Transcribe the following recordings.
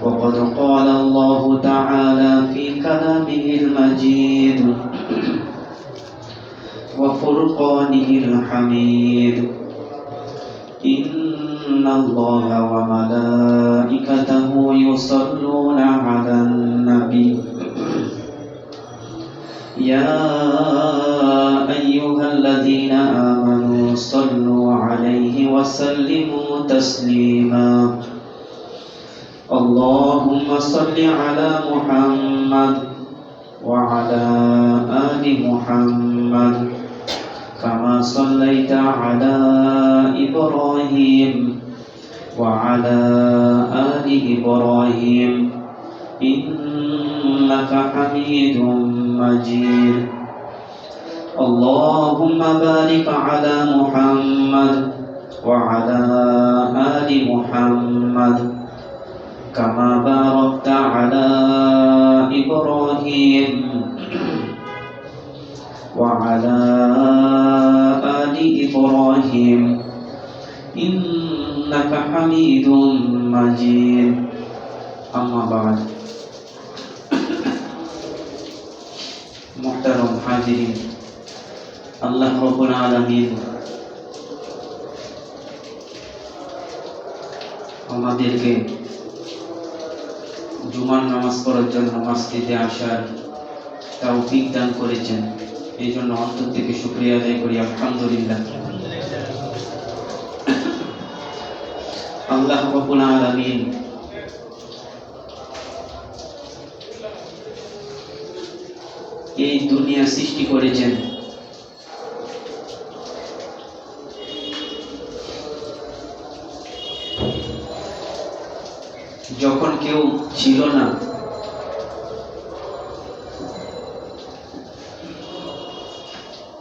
وقد قال الله تعالى في كلامه المجيد وفرقانه الحميد إن الله وملائكته يصلون على النبي يا أيها الذين آمنوا صلوا عليه وسلموا تسليما اللهم صل على محمد وعلى آل محمد كما صليت على إبراهيم وعلى آل إبراهيم إنك حميد مجيد اللهم بارك على محمد وعلى آل محمد كما باركت على إبراهيم وعلى آل إبراهيم إنك حميد مجيد أما بعد محترم حاضرين আল্লাহ রব্বুল আলামিন আমাদেরকে জুমার নামাজ পড়ার জন্য মসজিদে আসার তৌফিক দান করেছেন, এই জন্য অন্তর থেকে শুকরিয়া আদায় করি আলহামদুলিল্লাহ। আল্লাহ রব্বুল আলামিন এই দুনিয়া সৃষ্টি করেছেন যখন কেউ ছিল না,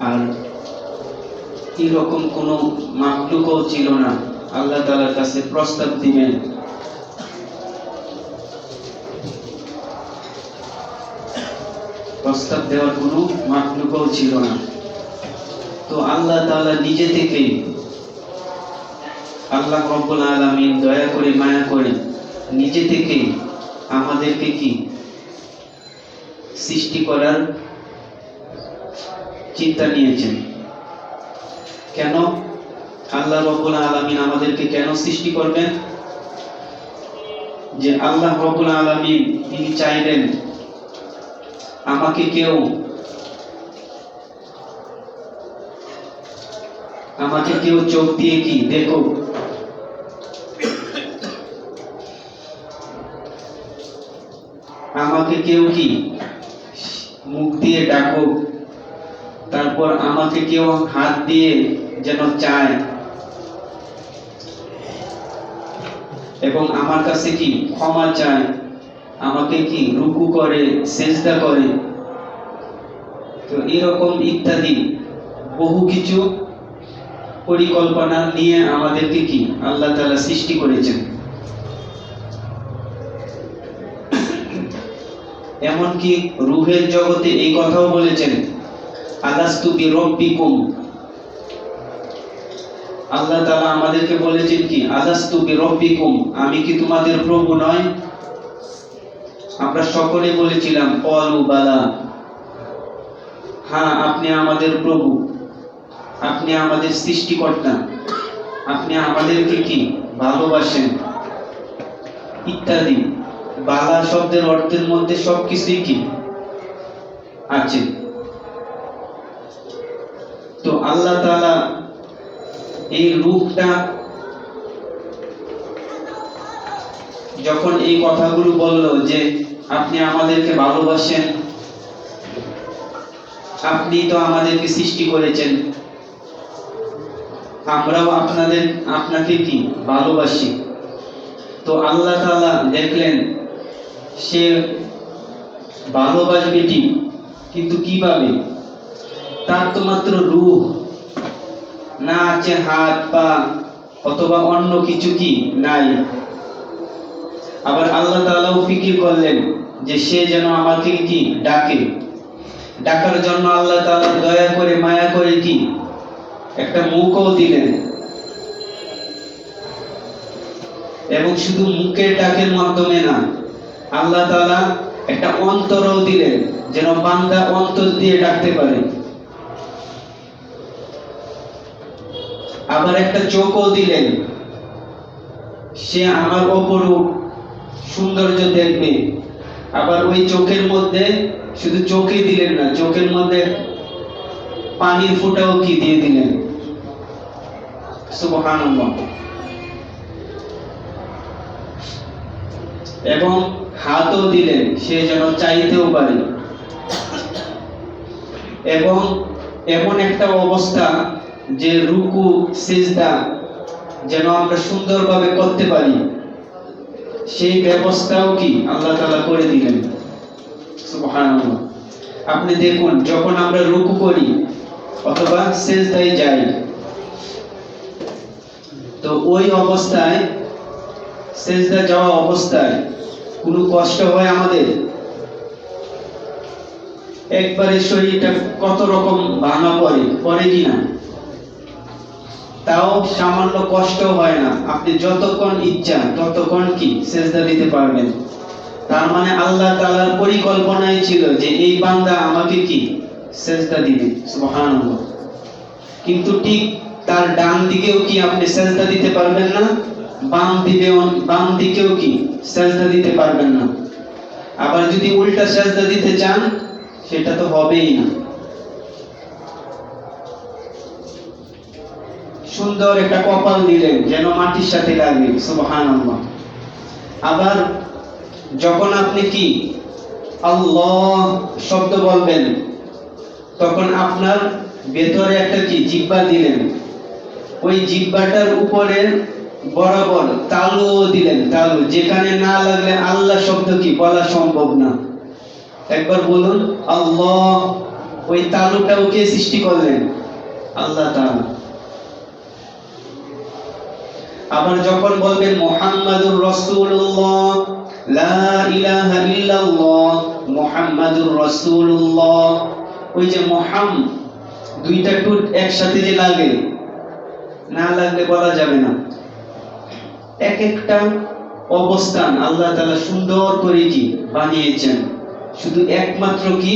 আর এরকম কোন মাখলুকও ছিল না। আল্লাহ তাআলার কাছে প্রস্তাব দিবেন, প্রস্তাব দেওয়ার কোনো মাখলুকও ছিল না। তো আল্লাহ তাআলা নিজে থেকেই, আল্লাহ রব্বুল আলামিন দয়া করে মায়া করে নিজে থেকে আমাদেরকে কি সৃষ্টি করার চিন্তা নিয়েছেন। কেন আল্লাহ রব্বুল আলামিন আমাদেরকে কেন সৃষ্টি করবেন? যে আল্লাহ রব্বুল আলামিন তিনি চাইলেন আমাকে কেউ চোখ দিয়ে কি দেখো, আমাকে কেউ কি মুখ দিয়ে ডাকো, তারপর আমাকে কেউ হাত দিয়ে যেন চায় এবং আমার কাছে কি ক্ষমা চায়, আমাকে কি রুকু করে সেজদা করে। তো এরকম ইত্যাদি বহু কিছু পরিকল্পনা নিয়ে আমাদেরকে কি আল্লাহ তাআলা সৃষ্টি করেছেন। এমনকি রূহের জগতে এই কথাও বলেছেন, আলাস্তু বিরব্বিকুম। আল্লাহ তাআলা আমাদেরকে বলেছেন কি, আলাস্তু বিরব্বিকুম, আমি কি তোমাদের প্রভু নয়? আমরা সকলে বলেছিলাম ক্বালু বালা, হ্যাঁ আপনি আমাদের প্রভু, আপনি আমাদের সৃষ্টিকর্তা, আপনি আমাদেরকে কি ভালোবাসেন ইত্যাদি। বালা শব্দের অর্থের মধ্যে সবকিছুই কি আছে। তো আল্লাহ তাআলা এই রূহটা যখন এই কথাগুলো বলল যে আপনি আমাদেরকে ভালোবাসেন, আপনি তো আমাদেরকে সৃষ্টি করেছেন, আমরাও আপনাকে কি ভালোবাসি। তো আল্লাহ তাআলা দেখলেন সে ভালোবাসবে ঠিক, কিন্তু কিভাবে? তার তো মাত্র রূহ, না আছে হাত পা অথবা অন্য কিছু কি নাই। আবার আল্লাহ তাআলাও ফিকির করলেন যে সে যেন আমাকে কি ডাকে, ডাকার জন্য আল্লাহ তাআলা দয়া করে মায়া করে কি একটা মুখও দিলেন এবং শুধু মুখের ডাকের মাধ্যমে না, আল্লাহ তাআলা একটা অন্তরও দিলেন যেন বান্দা অন্তর দিয়ে ডাকতে পারে। আবার একটা চোখও দিলেন, সে আমার অপরূপ সৌন্দর্য দেখবে। আবার ওই চোখের মধ্যে শুধু চোখই দিলেন না, চোখের মধ্যে পানির ফোঁটাও কি দিয়ে দিলেন। সুবহানাল্লাহ। এবং হাতও দিলেন, সে যেন চাইতেও পারে। এবং এমন একটা অবস্থা যে রুকু সিজদা যেন আমরা সুন্দরভাবে করতে পারি, সেই ব্যবস্থাও কি আল্লাহ তাআলা করে দিলেন। সুবহানাল্লাহ। আপনি দেখুন, যখন আমরা রুকু করি অথবা সিজদায় যাই, তো ওই অবস্থায়, সিজদা যাওয়া অবস্থায় কোনো কষ্ট হয় আমাদের? একবারে শরীরটা কত রকম ভাঙা পড়ে কিনা, তাও সামান্য কষ্ট হয় না। আপনি যতক্ষণ ইচ্ছা ততক্ষণ কি সিজদা দিতে পারবেন। তার মানে আল্লাহ তাআলার পরিকল্পনাই ছিল যে এই বান্দা আমাকে কি সিজদা দিবে। সুবহানাল্লাহ। কিন্তু ঠিক তার ডান দিকেও কি আপনি সিজদা দিতে পারবেন না, বাম দিকেও কি সিজদা দিতে পারবেন না। আবার যদি উল্টা সিজদা দিতে চান, সেটা তো হবেই না। সুন্দর একটা কপাল দিলেন যেন মাটির সাথে লাগে। সুবহানাল্লাহ। আবার যখন আপনি কি আল্লাহ শব্দ বলবেন, তখন আপনার ভেতরে একটা কি জিহ্বা দিলেন, ওই জিহ্বাটার উপরে বরাবর তালু দিলেন, তালু, যেখানে না লাগলে আল্লাহ শব্দ কি বলা সম্ভব না। একবার বলুন আল্লাহ। ওই তালুটাও কে সৃষ্টি করলেন? আল্লাহ তাআলা। আবার যখন বলবেন মুহাম্মাদুর রাসূলুল্লাহ, লা ইলাহা ইল্লাল্লাহ, মুহাম্মাদুর রাসূলুল্লাহ, ওই যে দুইটা টুট একসাথে যে লাগে, না লাগলে বলা যাবে না। এক একটা অবস্থান আল্লাহ তাআলা সুন্দর করে কি বানিয়েছেন। শুধু একমাত্র কি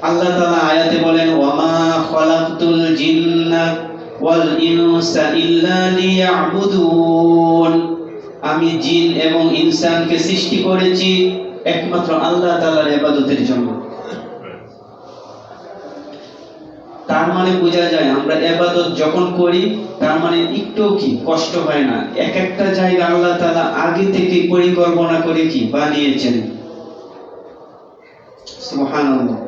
আল্লাহ তাআলা আয়াতে বলেন, ওয়ামা খালাকতুল জিন্না ওয়াল ইনসা ইল্লা লিয়াবুদুন, আমি জিন এবং ইনসানকে সৃষ্টি করেছি একমাত্র আল্লাহ তাআলার ইবাদতের জন্য। তার মানে বোঝা যায় আমরা ইবাদত যখন করি, তার মানে একটু কি কষ্ট হয় না। এক একটা জায়গা আল্লাহ তাআলা আগে থেকে পরিকল্পনা করে কি বানিয়েছেন। সুবহানাল্লাহ।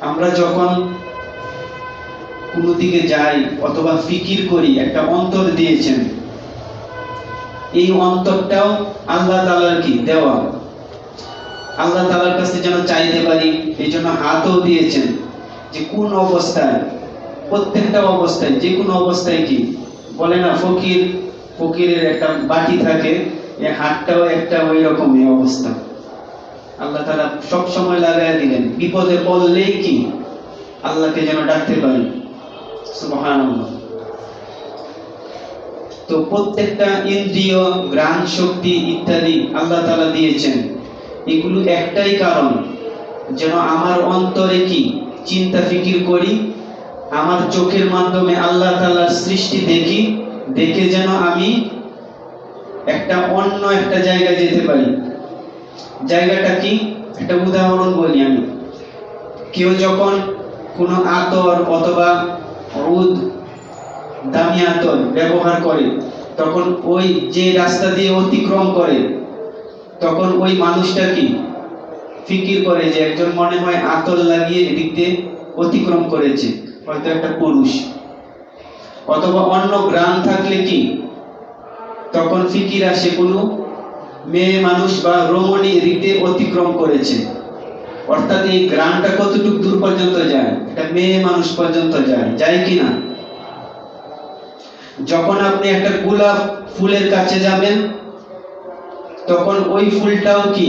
আমরা যখন কোনো দিকে যাই অথবা ফিকির করি, একটা অন্তর দিয়েছেন, এই অন্তরটাও আল্লাহ তাআলার কি দেওয়া। আল্লাহ তাআলার কাছে যেন চাইতে পারি, এই জন্য হাতও দিয়েছেন, যে কোন অবস্থায়, প্রত্যেকটা অবস্থায়, যে কোনো অবস্থায় কি বলে না, ফকিরের একটা বাটি থাকে, এই হাতটাও একটা ওই রকমই অবস্থা। আল্লাহ তাআলা সব সময় লাগায় দিলেন, বিপদে পড়লেই কি আল্লাহকে যেন ডাকতে পারি। সুবহানাল্লাহ। তো প্রত্যেকটা ইন্দ্রিয়, ঘ্রাণ শক্তি ইত্যাদি আল্লাহ তাআলা দিয়েছেন। এগুলো একটাই কারণ, যেন আমার অন্তরে কি চিন্তা ফিকির করি, আমার চোখের মাধ্যমে আল্লাহ তাআলার সৃষ্টি দেখি, দেখে যেন আমি অন্য একটা জায়গায় যেতে পারি। জায়গাটা কি? একটা উদাহরণ বলি আমি। কেউ যখন কোনো আতর অথবা উদ, দামি আতর ব্যবহার করে, তখন ওই যে রাস্তা দিয়ে অতিক্রম করে, তখন ওই মানুষটা কি ফিকির করে যে একজন মনে হয় আতর লাগিয়ে এদিক দিয়ে অতিক্রম করেছে, হয়তো একটা পুরুষ। অথবা অন্য গ্রাম থাকলে কি তখন ফিকির আসে কোনো মেয়ে মানুষ বা রমণী এদিক দিয়ে অতিক্রম করেছে। অর্থাৎ এই গ্রামটা কতটুকু দূর পর্যন্ত যায়, এটা মেয়ে মানুষ পর্যন্ত যায় কিনা। যখন আপনি একটা গোলাপ ফুলের কাছে যাবেন, তখন ওই ফুলটাও কি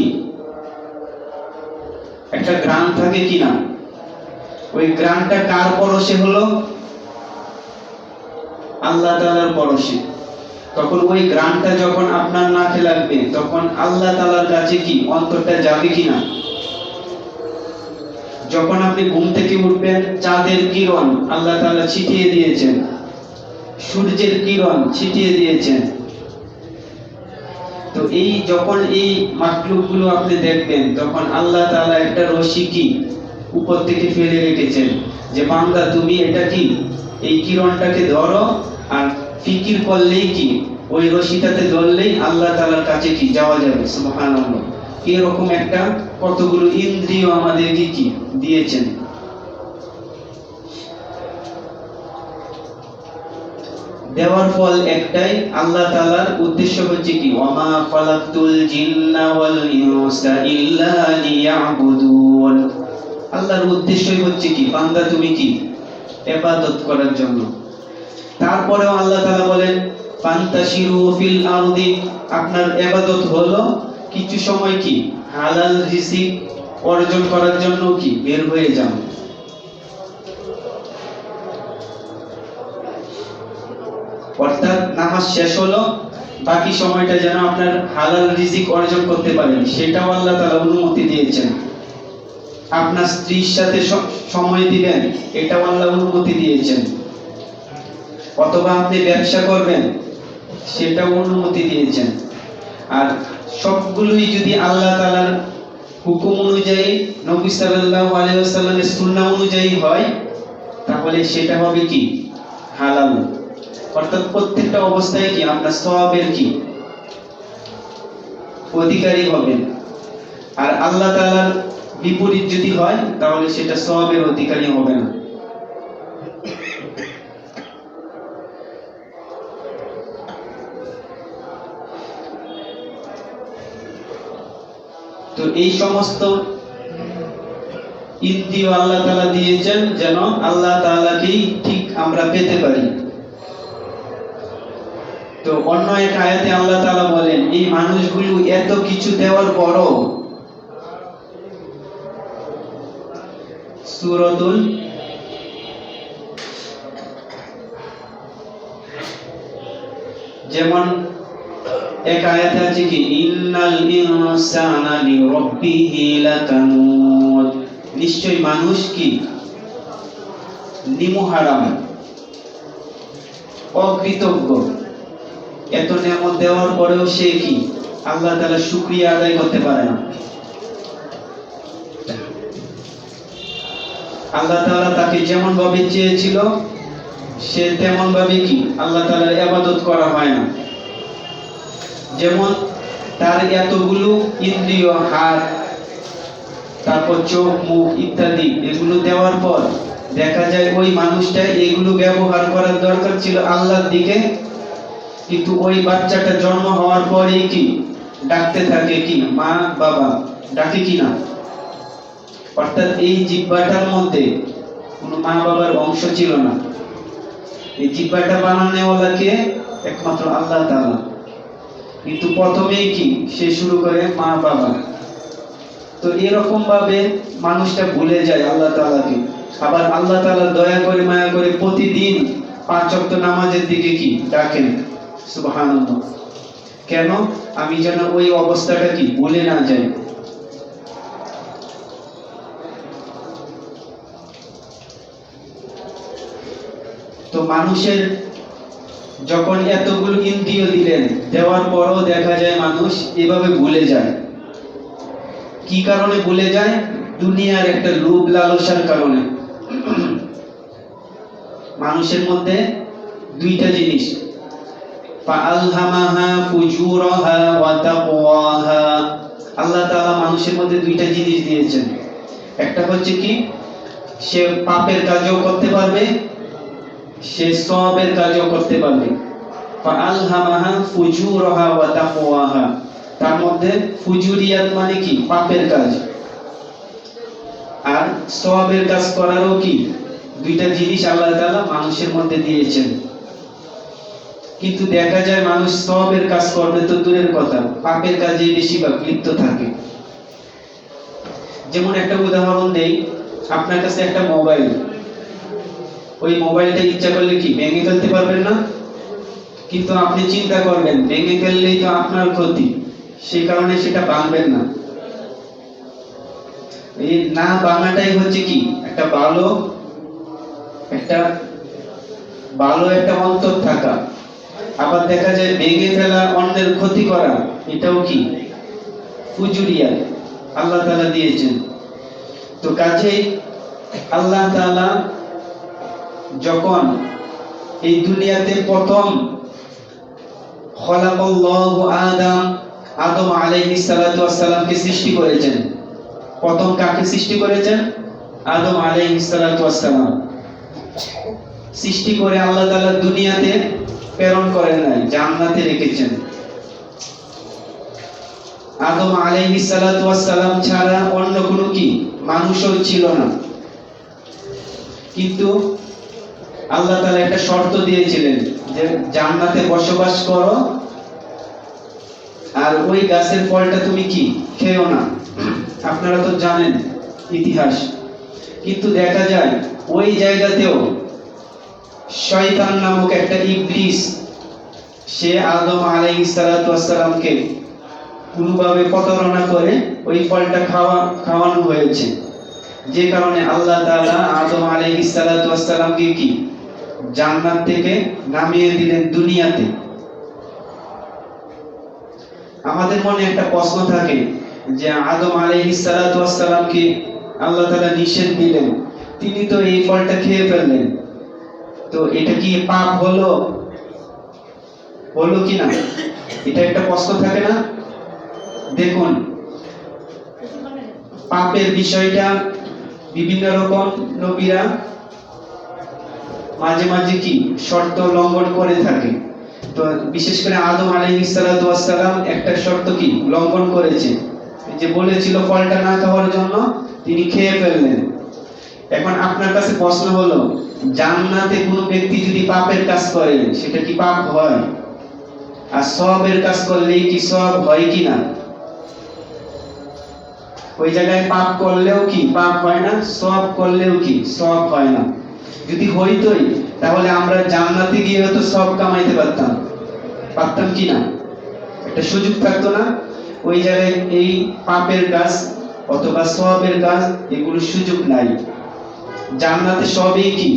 একটা গ্রাম থাকে কিনা। ওই গ্রামটা কার পরশে হলো? আল্লাহ তাআলার পরশে। তখন ওই গ্রামটা যখন আপনার নাকে লাগবে, তখন আল্লাহ তাআলার কাছে কি অন্তরটা যাবে কিনা? যখন আপনি ঘুম থেকে উঠবেন, চাঁদের কিরণ আল্লাহ তাআলা ছিটিয়ে দিয়েছেন, সূর্যের কিরণ ছিটিয়ে দিয়েছেন। তো এই যখন এই মাখলুকগুলো আপনি দেখবেন, তখন আল্লাহ তাআলা একটা রশি কি উপর থেকে ফেলে রেখেছেন, যে বান্দা তুমি এটা কি এই কিরণটাকে ধরো, আর ফিকির করলেই কি ওই রশিটাতে ধরলেই আল্লাহ তাআলার কাছে কি যাওয়া যাবে। সুবহানাল্লাহ। এরকম একটা কতগুলো ইন্দ্রিয় আমাদেরকে কি দিয়েছেন। দেওয়ার ফল একটাই, আল্লাহ তাআলার উদ্দেশ্য হচ্ছে কি ওয়ামা খালাকতুল জিন্না ওয়াল ইনসা ইল্লা লিয়াবুদুন। আল্লাহর উদ্দেশ্যই হচ্ছে কি বান্দা তুমি কি ইবাদত করার জন্য। তারপরেও আল্লাহ তাআলা বলেন ফান্তাশিরু ফিল আরদি, আপনার ইবাদত হলো কিছু সময় কি হালাল রিজিক অর্জন করার জন্য কি বের হয়ে যান। অর্থাৎ নামাজ শেষ হলো, বাকি সময়টা যেন আপনার হালাল রিজিক অর্জন করতে পারেন, সেটাও আল্লাহ তাআলা অনুমতি দিয়েছেন। আপনার স্ত্রীর সাথে সময় দিবেন, এটাও আল্লাহ অনুমতি দিয়েছেন। অথবা আপনি ব্যবসা করবেন, সেটাও অনুমতি দিয়েছেন। আর সবগুলোই যদি আল্লাহ তাআলার হুকুম অনুযায়ী, নবী সাল্লাল্লাহু আলাইহি ওয়াসাল্লামের সুন্নাহ অনুযায়ী হয়, তাহলে সেটা হবে কি হালাল। অর্থাৎ প্রত্যেকটা অবস্থায় কি আপনার সওয়াবের কি অধিকারী হবেন। আর আল্লাহ তাআলার বিপরীত যদি হয়, তাহলে সেটা সওয়াবের অধিকারী হবে না। তো এই সমস্ত ইন্দ্রিয় আল্লাহ তাআলা দিয়েছেন যেন আল্লাহ তাআলাকেই ঠিক আমরা পেতে পারি। তো অন্য এক আয়াতে আল্লাহ তাআলা বলেন এই মানুষগুলো এত কিছু দেওয়ার পরও, সূরাতুল যেমন এক আয়াতে আছে কি ইন্নাল ইনসানা লিরাব্বিহি লাকানুদ, নিশ্চয় মানুষ কি নিমুহারাম, অকৃতজ্ঞ। এত নিয়ামত দেওয়ার পরেও সে কি আল্লাহ তাআলা শুকরিয়া আদায় করতে পারে না। আল্লাহ তাআলা তাকে যেমন ভাবে চেয়েছিল, সে তেমন ভাবে কি আল্লাহ তাআলার ইবাদত করা হয় না। যেমন তার এতগুলো ইন্দ্রিয়, হাত, তারপর চোখ, মুখ ইত্যাদি, এগুলো দেওয়ার পর দেখা যায় ওই মানুষটা এগুলো ব্যবহার করার দরকার ছিল আল্লাহর দিকে, কিন্তু ওই বাচ্চাটা জন্ম হওয়ার পরেই কি ডাকতে থাকে কি মা বাবা, ডাকে কি না। অর্থাৎ এই জিহ্বাটার মধ্যে কোনো মা বাবার অংশ ছিল না। এই জিহ্বাটা বানানোওয়ালা কে? একমাত্র আল্লাহ তাআলা। কিন্তু প্রথমেই কি সে শুরু করে মা বাবা। তো এরকম ভাবে মানুষটা ভুলে যায় আল্লাহ তাআলাকে। আবার আল্লাহ তাআলা দয়া করে মায়া করে প্রতিদিন 5 ওয়াক্ত নামাজের দিকে কি ডাকেন। সুবহানাল্লাহ। কেন? আমি যেন ওই অবস্থাটা কি ভুলে না যাই। তো মানুষের যখন এতগুলো ইন্দ্রিয় দিলেন, দেওয়ার পরও দেখা যায় মানুষ এভাবে ভুলে যায়। কি কারণে ভুলে যায়? দুনিয়ার একটা লোভ লালসার কারণে। মানুষের মধ্যে দুইটা জিনিস, ফাআলহামাহা ফুজুরাহা ওয়া তাকওয়াহা। আল্লাহ তাআলা মানুষের মধ্যে দুইটা জিনিস দিয়েছেন। একটা হচ্ছে কি সে পাপের কাজও করতে পারবে, সে সওয়াবের কাজও করতে পারবে। ফাআলহামাহা ফুজুরাহা ওয়া তাকওয়াহা, তার মধ্যে ফুজুরিয়াত মানে কি পাপের কাজ, আর সওয়াবের কাজ করারও কি দুইটা জিনিস আল্লাহ তাআলা মানুষের মধ্যে দিয়েছেন। কিন্তু দেখা যায় মানুষ সওয়াবের কাজ করবে তো দূরের কথা, পাপের কাজে বেশিরভাগ লিপ্ত থাকে। যেমন একটা উদাহরণ দেই, আপনার কাছে একটা মোবাইল, ওই মোবাইলটা ইচ্ছা করলে কি ভেঙে ফেলতে পারবেন না? কিন্তু আপনি চিন্তা করবেন ভেঙে ফেললেই তো আপনার ক্ষতি, সেই কারণে সেটা ভাঙবেন না। এই না ভাঙাটাই হচ্ছে কি একটা ভালো একটা অন্তর থাকা। আবার দেখা যায় ভেঙে ফেলা, অন্যের ক্ষতি করা, এটাও কি ফুজুরিয়া আল্লাহ তাআলা দিয়েছেন। তো কাজেই আল্লাহ তাআলা যখন এই দুনিয়াতে প্রথম খলাকাল্লাহু আদম আলাইহিস সালাতু ওয়াস সালামকে সৃষ্টি করেছেন, প্রথম কাকে সৃষ্টি করেছেন? আদম আলাইহিস সালাতু ওয়াস সালাম। সৃষ্টি করে আল্লাহ তাআলা দুনিয়াতে প্রেরণ করেন নাই, জান্নাতে রেখেছেন। আদম আলাইহিস সালাতু ওয়াস সালাম ছাড়া অন্য কোনো কি মানুষও ছিল না। কিন্তু আল্লাহ তাআলা একটা শর্ত দিয়েছিলেন যে জান্নাতে বসবাস করো, আর ওই গাছের ফলটা তুমি কি খেও না। আপনারা তো জানেন ইতিহাস। কিন্তু দেখা যায় ওই জায়গাতেও শয়তান নামক একটা ইবলিস, সে আদম আলাইহিস সালাতু ওয়াস সালামকে কোনোভাবে প্রতারণা করে ওই ফলটা খাওয়ানো হয়েছে, যে কারণে আল্লাহ তাআলা আদম আলাইহিস সালাতু ওয়াস সালামকে কি জান্নাত থেকে নামিয়ে দিলেন দুনিয়াতে। আমাদের মনে একটা প্রশ্ন থাকে যে আদম আলাইহিস সালাতু ওয়াস সালামকে আল্লাহ তাআলা নিষেধ দিলেন, তিনি তো এই ফলটা খেয়ে ফেললেন, তো এটা কি পাপ হলো কি না? এটা একটা প্রশ্ন থাকে না? দেখুন, পাপের বিষয়টা বিভিন্ন রকম নবীরা মাঝে মাঝে কি শর্ত লঙ্ঘন করে থাকে। তো বিশেষ করে আদম আলাইহিস সালাতু ওয়াস সালাম একটা শর্ত কি লঙ্ঘন করেছে, যে বলেছিল ফলটা না খাওয়ার জন্য, তিনি খেয়ে ফেললেন। এখন আপনার কাছে প্রশ্ন হলো, জান্নাতে কোনো ব্যক্তি যদি পাপের কাজ করে সেটা কি পাপ হয়? আর সওয়াবের কাজ করলেই কি সওয়াব হয় কি না? ওই জায়গায় পাপ করলেও কি পাপ হয় না, সওয়াব করলেও কি সওয়াব হয় না। যদি হইতই তাহলে আমরা জান্নাতে গিয়ে হয়তো সওয়াব কামাইতে পারতাম কি না? একটা সুযোগ থাকতো না? ওই জায়গায় এই পাপের কাজ অথবা সওয়াবের কাজ, এগুলোর সুযোগ নাই। জান্নাতে সবই কি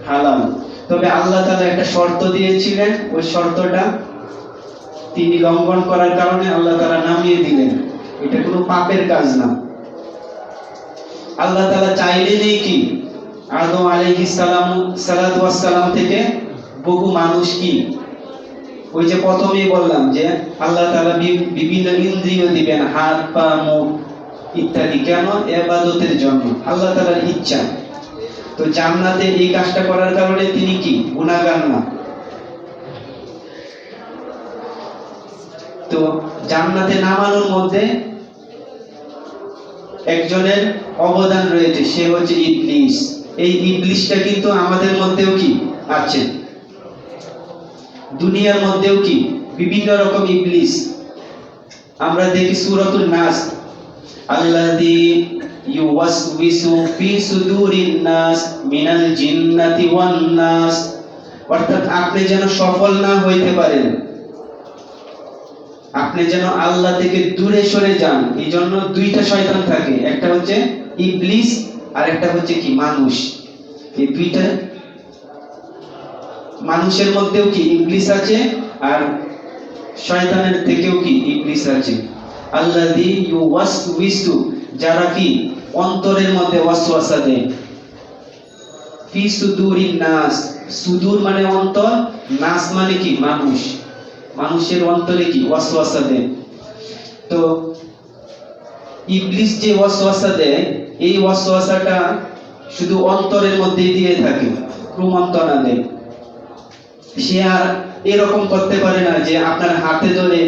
হালাল। তবে আল্লাহ তাআলা একটা শর্ত দিয়েছিলেন, ওই শর্তটা তিনি লঙ্ঘন করার কারণে আল্লাহ তাআলা নামিয়ে দিলেন। এটা কোনো পাপের কাজ না। আল্লাহ তাআলা চাইলেনই কি আদম আলাইহিস সালাতু ওয়াস সালাম থেকে বহু মানুষ কি, ওই যে প্রথমেই বললাম যে আল্লাহ তাআলা বিভিন্ন ইন্দ্রিয় দিবেন, হাত পা মুখ ইত্যাদি। কেন? ইবাদতের জন্য, আল্লাহ তাআলার ইচ্ছা। তো জান্নাতে এই কাজটা করার কারণে তিনি কি গুনাহগার না। তো জান্নাতে নামানোর মধ্যে একজনের অবদান রয়েছে, সে হচ্ছে ইবলিস। এই ইবলিসটা কিন্তু আমাদের মধ্যেও কি আছে, দুনিয়ার মধ্যেও কি বিভিন্ন রকম ইবলিস। আমরা দেখি সূরাতুন নাস, আল্লাযী ইউওয়াসউইসু ফি সুদুরিন নাস মিনাল জিন্নাতি ওয়ান নাস। অর্থাৎ আপনি যেন সফল না হইতে পারেন, আপনি যেন আল্লাহ থেকে দূরে সরে যান, এই জন্য দুইটা শয়তান থাকে, একটা হচ্ছে ইবলিস আর একটা হচ্ছে কি মানুষ। এই দুইটা মানুষের মধ্যেও কি ইবলিস আছে, আর শয়তানের থেকেও কি ইবলিস আছে। আল্লাযী ইউওয়াসউইসু, যারা কি অন্তরের মধ্যে ওয়াসওয়াসা দেয়, ফি সুদুরিন নাস, সুদুর মানে অন্তর, নাস মানে কি মানুষ, মানুষের অন্তরে কি ওয়াসওয়াসা দেয়। তো ইবলিস যে ওয়াসওয়াসা দেয়, এই ওয়াসওয়াসাটা শুধু অন্তরের মধ্যেই দিয়ে থাকে, ক্রমান্তরা দেয়। সে আর এরকম করতে পারে না যে আপনার হাতে ধরে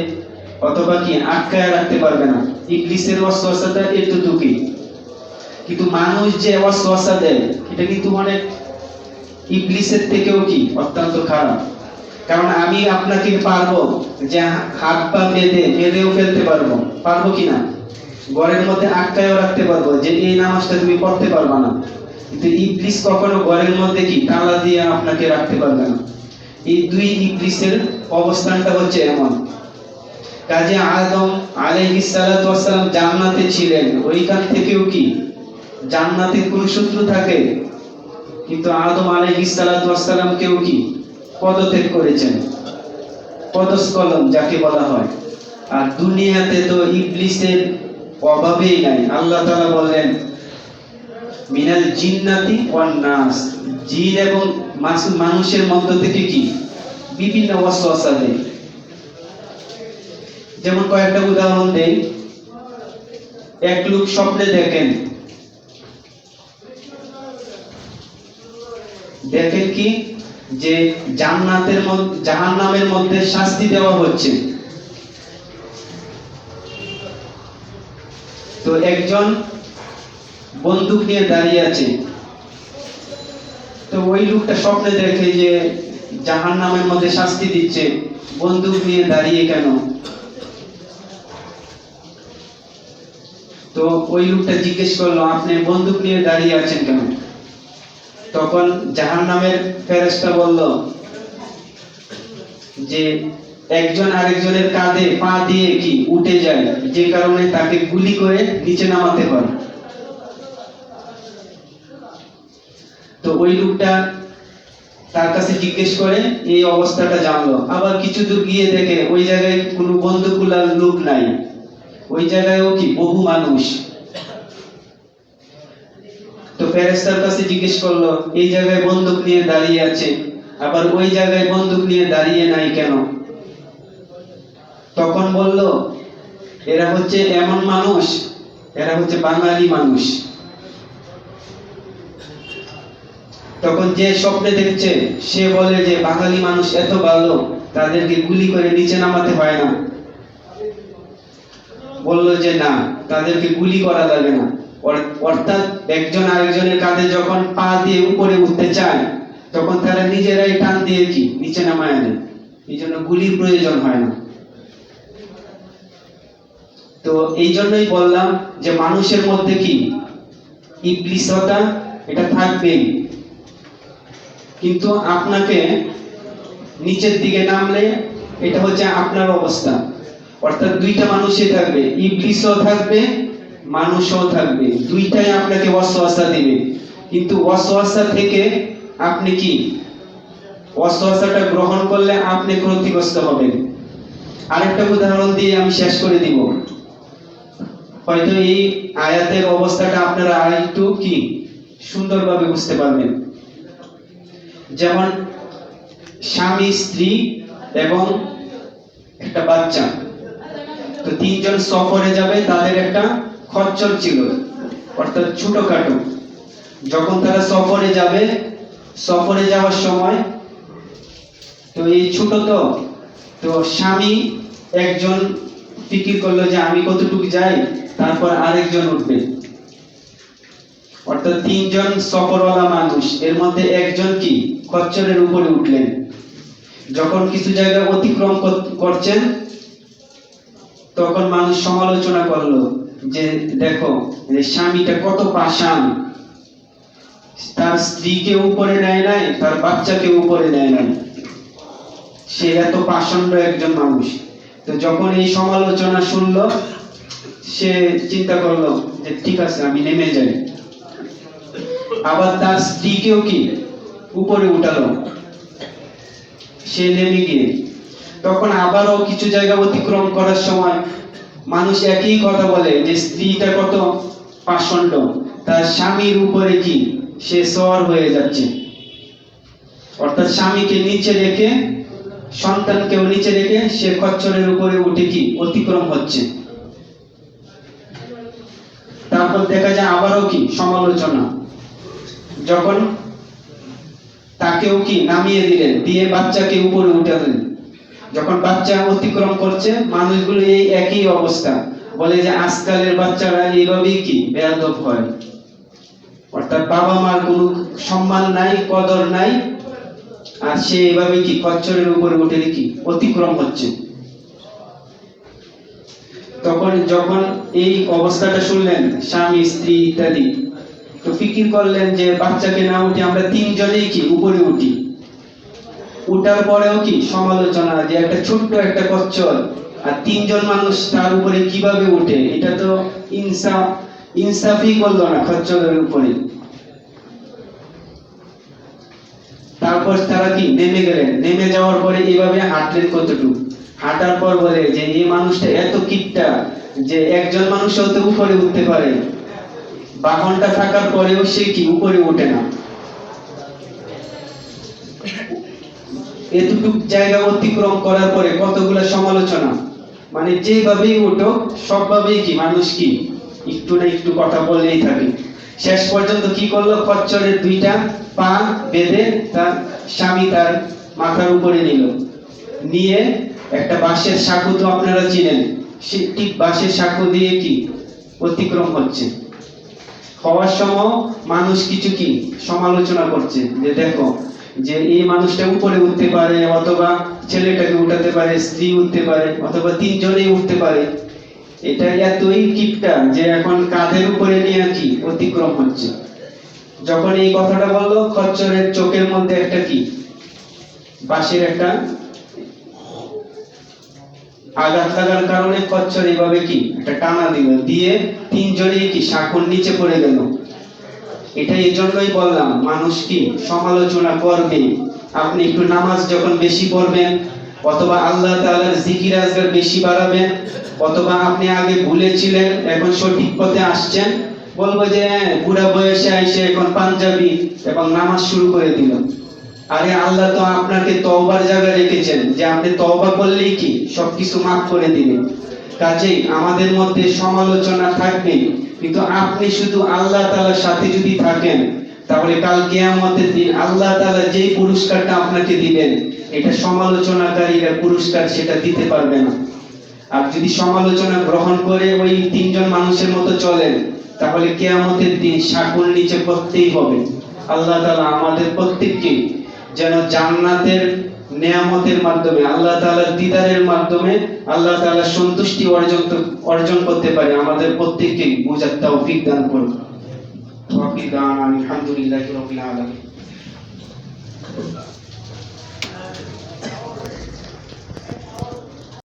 অথবা কি আটকায় রাখতে পারবে না। ইবলিসের ওয়াসওয়াসাটা এতটুকুই। কিন্তু মানুষ যে ওয়াসওয়াসা দেয়, এটা কিন্তু অনেক ইবলিসের থেকেও কি অত্যন্ত খারাপ। কারণ আমি আপনাকে পারবো যে হাত পা বেঁধেও ফেলতে পারবো কি না? ঘরের মধ্যে আটকায়ও রাখতে পারবো যে এই নামাজটা তুমি পড়তে পারবা না, কিন্তু ইবলিস কখনো ঘরের মধ্যে কি তালা দিয়ে আপনাকে রাখতে পারবে না। এই দুই ইবলিসের অবস্থানটা হচ্ছে এমন। কাজে আদম আলাইহিস সালাতু ওয়াস সালাম জান্নাতে ছিলেন, ওইখান থেকেও কি জান্নাতে কোন শত্রু থাকে, কিন্তু আদম আলাইহিস সালাতু ওয়াস সালাম কেউ কি পদত্যাগ করেছেন, পদস্খলন যাকে বলা হয়। আর দুনিয়াতে তো ইবলিসের অভাবেই নাই। আল্লাহ তাআলা বলেন মিনাল জিন্নাতি ওয়ান নাস, জিন এবং মানুষের মধ্য থেকে কি বিভিন্ন ওয়াসওয়াসা দেয়। যেমন কয়েকটা উদাহরণ দেই। এক লোক স্বপ্নে দেখেন কি যে জান্নাতের মধ্যে জাহান্নামের মধ্যে শাস্তি দেওয়া হচ্ছে। তো একজন বন্দুক নিয়ে দাঁড়িয়ে আছে, তো ওই লোকটা স্বপ্নে দেখে যে জাহান্নামের মধ্যে শাস্তি দিচ্ছে, বন্দুক নিয়ে দাঁড়িয়ে কেন? তো ওই লোকটা জিজ্ঞেস করলো আপনি বন্দুক নিয়ে দাঁড়িয়ে আছেন কেন? তখন জাহান্নামের ফেরেশতা বলল যে একজন আরেকজনের কাঁধে পা দিয়ে কি উঠে যায়, যে কারণে তাকে গুলি করে নিচে নামাতে হয়। তো ওই লোকটা তার কাছে জিজ্ঞেস করে এই অবস্থাটা জানলো। আবার কিছু দূর গিয়ে দেখে ওই জায়গায় কোনো বন্দুকওয়ালার লোক নাই, ওই জায়গায়ও কি বহু মানুষ। তো ফেরেশতার কাছে জিজ্ঞেস করলো এই জায়গায় বন্দুক নিয়ে দাঁড়িয়ে আছে, আবার ওই জায়গায় বন্দুক নিয়ে দাঁড়িয়ে নাই কেন? তখন বলল এরা হচ্ছে এমন মানুষ, এরা হচ্ছে বাঙালি মানুষ। তখন যে স্বপ্নে দেখছে সে বলে যে বাঙালি মানুষ এত ভালো, তাদেরকে গুলি করে নিচে নামাতে হয় না। বলল যে না, তাদেরকে গুলি করা লাগে না। অর্থাৎ একজন আরেকজনের কাঁধে যখন পা দিয়ে উপরে উঠতে চায়, তখন তারা নিজেরাই টান দিয়ে কি নিচে নামায় আনে, এই জন্য গুলির প্রয়োজন হয় না। তো এই জন্যই বললাম যে মানুষের মধ্যে কি ইবলিসতা এটা থাকবেই, কিন্তু আপনাকে নিচের দিকে নামলে এটা হচ্ছে আপনার অবস্থা। অর্থাৎ দুইটা মানুষই থাকবে, ইবলিসও থাকবে মানুষও থাকবে, দুইটাই আপনাকে ওয়াসওয়াসা দিবে। কিন্তু ওয়াসওয়াসা থেকে আপনি কি ওয়াসওয়াসাটা গ্রহণ করলে আপনি ক্ষতিগ্রস্ত হবেন। আরেকটা উদাহরণ দিয়ে আমি শেষ করে দিব, হয়তো এই আয়াতের অবস্থাটা আপনারা আরেকটু কি সুন্দরভাবে বুঝতে পারবেন। যেমন স্বামী, স্ত্রী এবং একটা বাচ্চা, তো তিনজন সফরে যাবে, তাদের একটা খচ্চর ছিল, অর্থাৎ ছোটখাটো। যখন তারা সফরে যাবে, সফরে যাওয়ার সময় তো এই ছোট তো স্বামী একজন ফিকির করলো যে আমি কতটুকু যাই, তারপর আরেকজন উঠবে। অর্থাৎ তিনজন সফরওয়ালা মানুষ, এর মধ্যে একজন কি খচ্চরের উপরে উঠলেন। যখন কিছু জায়গা অতিক্রম করছেন, তখন মানুষ সমালোচনা করলো যে দেখো স্বামীটা কত পাষাণ, তার স্ত্রীকে উপরে নেয় নাই, তার বাচ্চাকে উপরে নেয় নাই, সে এত পাষণ্ড একজন মানুষ। তো যখন এই সমালোচনা শুনলো, সে চিন্তা করলো যে ঠিক আছে আমি নেমে যাই। আবার তার স্ত্রীকেও কি উপরে উঠালো, সে নেমে গিয়ে তখন আবারও কিছু জায়গা অতিক্রম করার সময় মানুষ একই কথা বলে যে স্ত্রীটা কত পাষণ্ড, তার স্বামীর উপরে কি সে সওয়ার হয়ে যাচ্ছে। অর্থাৎ স্বামীকে নিচে রেখে, সন্তানকেও নিচে রেখে সে খচ্চরের উপরে উঠে কি অতিক্রম হচ্ছে। তারপর দেখা যায় আবারও কি সমালোচনা, যখন তাকেও কি নামিয়ে দিলেন, দিয়ে বাচ্চাকে উপরে উঠালেন। যখন বাচ্চা অতিক্রম করছে, মানুষগুলো এই একই অবস্থা, বলে যে আজকালের বাচ্চারা এইভাবেই কি বেয়াদব হয়। অর্থাৎ বাবা মার কোনো সম্মান নাই, কদর নাই, আর সে এইভাবে কি খচ্চরের উপরে উঠে কি অতিক্রম হচ্ছে। তো তখন যখন এই অবস্থাটা শুনলেন স্বামী স্ত্রী ইত্যাদি, তো ফিকির করলেন যে বাচ্চাকে না উঠে আমরা তিনজনেই কি উপরে উঠি। উঠার পরেও কি সমালোচনা যে একটা ছোট্ট একটা কচ্ছপ আর তিনজন মানুষ তার উপরে কিভাবে উঠে, এটা তো ইনসাফই করলো না খচ্চরের উপরে। তারপর তারা কি নেমে গেলেন, নেমে যাওয়ার পরে এইভাবে হাঁটলেন কতটুকু, হাঁটার পর বলে যে এই মানুষটা এত কিপটা যে একজন মানুষ হতে উপরে উঠতে পারে, বাহনটা থাকার পরেও সে কি উপরে ওঠে না। এতটুকু জায়গা অতিক্রম করার পরে কতগুলো সমালোচনা, মানে যেভাবেই উঠো সবভাবেই কি মানুষ কি একটু না একটু কথা বলেই থাকে। শেষ পর্যন্ত কি করলো, খচ্চরের দুইটা পা বেঁধে তার স্বামী তার মাথার উপরে নিল, নিয়ে একটা বাঁশের সাঁকো, তো আপনারা চিনেন, সে ঠিক বাঁশের সাঁকো দিয়ে কি অতিক্রম হচ্ছে। হওয়ার সময় মানুষ কিছু কি সমালোচনা করছে যে দেখো যে এই মানুষটা উপরে উঠতে পারে, অথবা ছেলেটাকে উঠাতে পারে, স্ত্রী উঠতে পারে, অথবা তিনজনেই উঠতে পারে, এটা এতই কিপটা যে এখন কাঁধের উপরে নিয়ে কি অতিক্রম হচ্ছে। যখন এই কথাটা বললো, খচ্চরের চোখের মধ্যে একটা কি বাঁশের একটা আঘাত লাগার কারণে খচ্চর এইভাবে কি একটা টানা দিল, দিয়ে তিনজনেই কি সাঁকোর নিচে পড়ে গেল। এটা এই জন্যই বললাম মানুষ কি সমালোচনা করবে। আপনি একটু নামাজ যখন বেশি পড়বেন, অথবা আল্লাহ তাআলার জিকির আজকার বেশি বাড়াবেন, অথবা আপনি আগে ভুলেছিলেন এখন সঠিক পথে আসছেন, বলবো যে বুড়া বয়সে আইসে এখন পাঞ্জাবি এবং নামাজ শুরু করে দিল। আরে আল্লাহ তো আপনাকে তওবার জায়গায় রেখেছেন যে আপনি তওবা করলেই কি সবকিছু মাফ করে দিবেন। কাজেই আমাদের মধ্যে সমালোচনা থাকবে, কিন্তু আপনি শুধু আল্লাহ তাআলার সাথে যদি থাকেন, তাহলে কাল কিয়ামতের দিন আল্লাহ তাআলা যেই পুরস্কারটা আপনাকে দিবেন, এটা সমালোচনাকারীরা পুরস্কার সেটা দিতে পারবে না। আর যদি সমালোচনা গ্রহণ করে ওই তিনজন মানুষের মতো চলেন, তাহলে কিয়ামতের দিন সাঁকোর নিচে পড়তেই হবে। আল্লাহ তাআলা আমাদের প্রত্যেককে যেন জান্নাতের নেয়ামতের মাধ্যমে, আল্লাহ তাআলার দিদারের মাধ্যমে আল্লাহ তাআলার সন্তুষ্টি অর্জন করতে পারে, আমাদের প্রত্যেককে বুঝার তৌফিক দান করুন। আলহামদুলিল্লাহি রাব্বিল আলামিন।